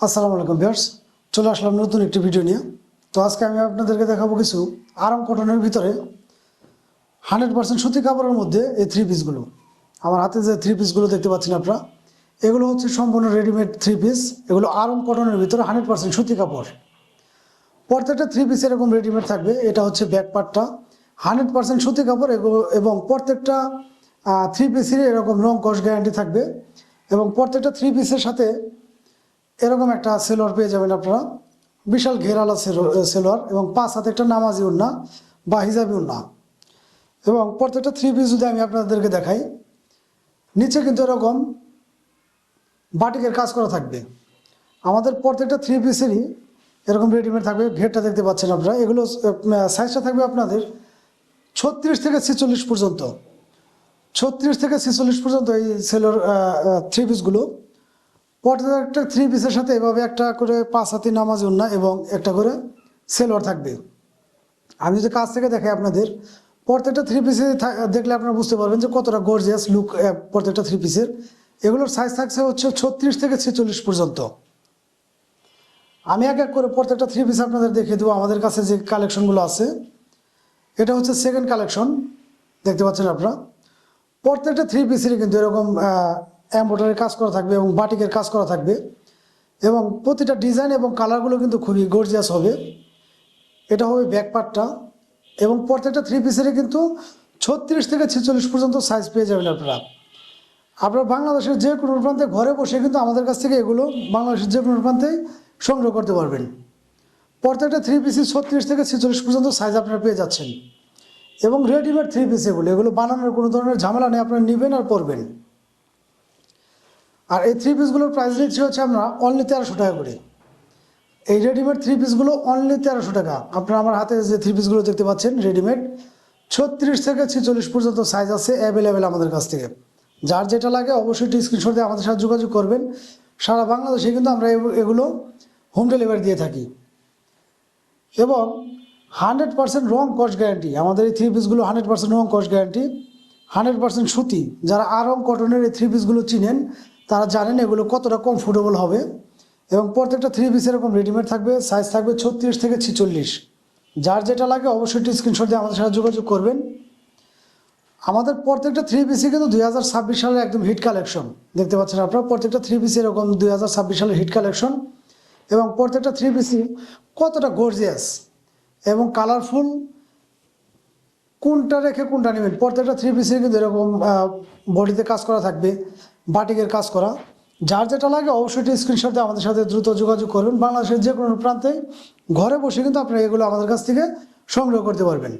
আসসালামু আলাইকুম ভিউয়ার্স, চলে আসলাম নতুন একটি ভিডিও নিয়ে। তো আজকে আমি আপনাদেরকে দেখাবো কিছু আরাম কটনের ভিতরে 100% সুতি কাপড়ের মধ্যে এই থ্রি পিসগুলো। আমার হাতে যে থ্রি পিসগুলো দেখতে পাচ্ছেন আপনারা, এগুলো হচ্ছে সম্পূর্ণ রেডিমেড থ্রি পিস। এগুলো আরাম কটনের ভিতরে 100% সুতি কাপড়। প্রত্যেকটা থ্রি পিস এরকম রেডিমেড থাকবে। এটা হচ্ছে ব্যাক পার্টটা 100% সুতি কাপড় এবং প্রত্যেকটা থ্রি পিসের এরকম রং কস গ্যারান্টি থাকবে। এবং প্রত্যেকটা থ্রি পিসের সাথে এরকম একটা সেলোয়ার পেয়ে যাবেন আপনারা, বিশাল ঘেরালা সেলোয়ার এবং 5 হাতে একটা নামাজি ওড়না বা হিজাবি ওড়না। এবং প্রত্যেকটা থ্রি পিস যদি আমি আপনাদেরকে দেখাই, নিচে কিন্তু এরকম বাটিকের কাজ করা থাকবে। আমাদের প্রত্যেকটা থ্রি পিসেরই এরকম রেডিমেড থাকবে। ঘেরটা দেখতে পাচ্ছেন আপনারা। এগুলো সাইজটা থাকবে আপনাদের 36 থেকে 46 পর্যন্ত। 36 থেকে 46 পর্যন্ত এই সেলোয়ার থ্রি পিসগুলো। প্রত্যেকটা থ্রি পিসের সাথে এভাবে একটা করে 5 হাতি নামাজি ওড়না এবং একটা করে সেলোয়ার থাকবে। আমি যদি কাছ থেকে দেখাই আপনাদের, প্রত্যেকটা থ্রি পিসে দেখলে আপনারা বুঝতে পারবেন যে কতটা গর্জিয়াস লুক প্রত্যেকটা থ্রি পিসের। এগুলোর সাইজ থাকছে হচ্ছে 36 থেকে 46 পর্যন্ত। আমি এক এক করে প্রত্যেকটা থ্রি পিস আপনাদের দেখিয়ে দেবো। আমাদের কাছে যে কালেকশনগুলো আছে, এটা হচ্ছে সেকেন্ড কালেকশন, দেখতে পাচ্ছেন আপনারা। প্রত্যেকটা থ্রি পিসেরই কিন্তু এরকম এমব্রয়ডারি কাজ করা থাকবে এবং বাটিকের কাজ করা থাকবে। এবং প্রতিটা ডিজাইন এবং কালারগুলো কিন্তু খুবই গর্জিয়াস হবে। এটা হবে ব্যাক পার্টটা। এবং প্রত্যেকটা থ্রি পিসেরই কিন্তু 36 থেকে 46 পর্যন্ত সাইজ পেয়ে যাবেন আপনারা বাংলাদেশের যে কোনো প্রান্তে ঘরে বসে কিন্তু আমাদের কাছ থেকে এগুলো বাংলাদেশের যে কোনো প্রান্তেই সংগ্রহ করতে পারবেন। প্রত্যেকটা থ্রি পিসই 36 থেকে 46 পর্যন্ত সাইজ আপনারা পেয়ে যাচ্ছেন। এবং রেডিমেড থ্রি পিস এগুলো বানানোর কোনো ধরনের ঝামেলা নেই, আপনারা নেবেন আর পরবেন। আর এই থ্রি পিসগুলোর প্রাইস নিচ্ছি হচ্ছে আমরা অনলি 1300 টাকা করে। এই রেডিমেড থ্রি পিসগুলো অনলি 1300 টাকা। আপনারা আমার হাতে যে থ্রি পিসগুলো দেখতে পাচ্ছেন রেডিমেড, 36 থেকে 46 পর্যন্ত সাইজ আছে অ্যাভেলেবেল আমাদের কাছ থেকে। যার যেটা লাগে অবশ্যই স্ক্রিনশট দিয়ে আমাদের সাথে যোগাযোগ করবেন। সারা বাংলাদেশে কিন্তু আমরা এগুলো হোম ডেলিভারি দিয়ে থাকি। এবং 100% রং কস গ্যারান্টি। আমাদের এই থ্রি পিসগুলো 100% রং কস গ্যারান্টি, 100% সুতি। যারা আরাম কটনের এই থ্রি পিসগুলো চিনেন তারা জানেন এগুলো কতটা কমফোর্টেবল হবে। এবং প্রত্যেকটা থ্রি পিস এরকম রেডিমেড থাকবে, সাইজ থাকবে 36 থেকে 46। যার যেটা লাগে অবশ্যই স্ক্রিনশট দিয়ে আমাদের সাথে যোগাযোগ করবেন। আমাদের প্রত্যেকটা থ্রি পিসই কিন্তু 2026 সালের একদম হিট কালেকশন, দেখতে পাচ্ছেন আপনারা। প্রত্যেকটা থ্রি পিস এরকম 2026 সালের হিট কালেকশন। এবং প্রত্যেকটা থ্রি পিসই কতটা গর্জিয়াস এবং কালারফুল, কোনটা রেখে কোনটা নেবেন। প্রত্যেকটা থ্রি পিসে কিন্তু এরকম বডিতে কাজ করা থাকবে, বাটিকের কাজ করা। যার যেটা লাগে অবশ্যই স্ক্রিনশট দিয়ে আমাদের সাথে দ্রুত যোগাযোগ করবেন। বাংলাদেশের যে কোনো প্রান্তে ঘরে বসে কিন্তু আপনারা এগুলো আমাদের কাছ থেকে সংগ্রহ করতে পারবেন।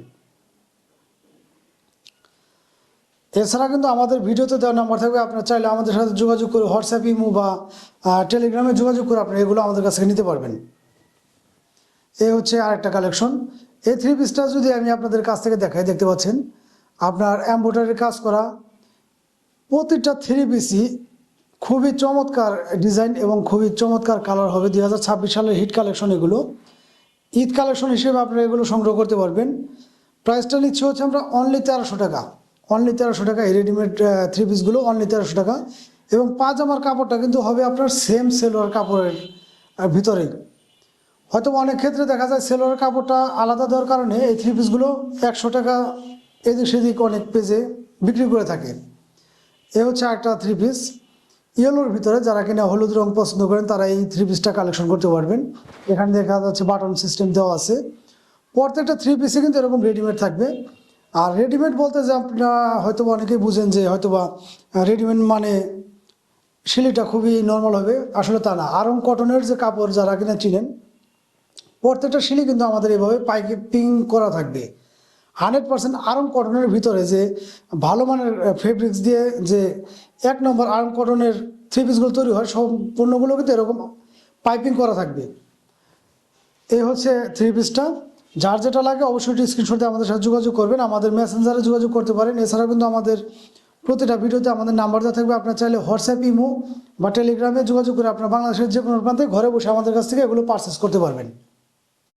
এছাড়া কিন্তু আমাদের ভিডিওতে দেওয়া নাম্বার থাকবে, আপনারা চাইলে আমাদের সাথে যোগাযোগ করে হোয়াটসঅ্যাপ, ইমো বা টেলিগ্রামে যোগাযোগ করে আপনারা এগুলো আমাদের কাছ থেকে নিতে পারবেন। এই হচ্ছে আরেকটা কালেকশন। এই থ্রি পিসটা যদি আমি আপনাদের কাছ থেকে দেখাই, দেখতে পাচ্ছেন আপনার এমব্রয়ডারি কাজ করা। প্রতিটা থ্রি পিসই খুবই চমৎকার ডিজাইন এবং খুবই চমৎকার কালার হবে। 2026 সালের হিট কালেকশন এগুলো। ঈদ কালেকশন হিসেবে আপনারা এগুলো সংগ্রহ করতে পারবেন। প্রাইসটা নিচ্ছে হচ্ছে আমরা অনলি 1300 টাকা। অনলি 1300 টাকা এই রেডিমেড থ্রি পিসগুলো, অনলি 1300 টাকা। এবং পাজামার কাপড়টা কিন্তু হবে আপনার সেম সেলোয়ার কাপড়ের ভিতরে। হয়তো অনেক ক্ষেত্রে দেখা যায় সেলোয়ার কাপড়টা আলাদা দেওয়ার কারণে এই থ্রি পিসগুলো 100 টাকা এদিক সেদিক অনেক পেজে বিক্রি করে থাকে। এ হচ্ছে একটা থ্রি পিস ইয়েলোর ভিতরে। যারা কিনা হলুদ রং পছন্দ করেন তারা এই থ্রি পিসটা কালেকশন করতে পারবেন। এখানে দেখা যাচ্ছে বাটন সিস্টেম দেওয়া আছে। প্রত্যেকটা থ্রি পিসে কিন্তু এরকম রেডিমেড থাকবে। আর রেডিমেড বলতে যে আপনারা হয়তো অনেকেই বুঝেন যে হয়তোবা রেডিমেড মানে সিলিটা খুবই নর্মাল হবে, আসলে তা না। আরং কটনের যে কাপড় যারা কিনা চিনেন, প্রত্যেকটা সিলি কিন্তু আমাদের এভাবে পাইপিং করা থাকবে। 100% আরং কটনের ভিতরে যে ভালো মানের ফেব্রিক্স দিয়ে যে 1 নম্বর আরং কটনের থ্রি পিসগুলো তৈরি হয়, সম্পূর্ণগুলো কিন্তু এরকম পাইপিং করা থাকবে। এই হচ্ছে থ্রি পিসটা। যার যেটা লাগে অবশ্যই স্ক্রিনশট দিয়ে আমাদের সাথে যোগাযোগ করবেন। আমাদের মেসেঞ্জারে যোগাযোগ করতে পারেন। এছাড়া কিন্তু আমাদের প্রতিটা ভিডিওতে আমাদের নাম্বার দেওয়া থাকবে। আপনার চাইলে হোয়াটসঅ্যাপ, ইমো বা টেলিগ্রামে যোগাযোগ করে আপনার বাংলাদেশের যে কোনো প্রান্তে ঘরে বসে আমাদের কাছ থেকে এগুলো পারচেস করতে পারবেন।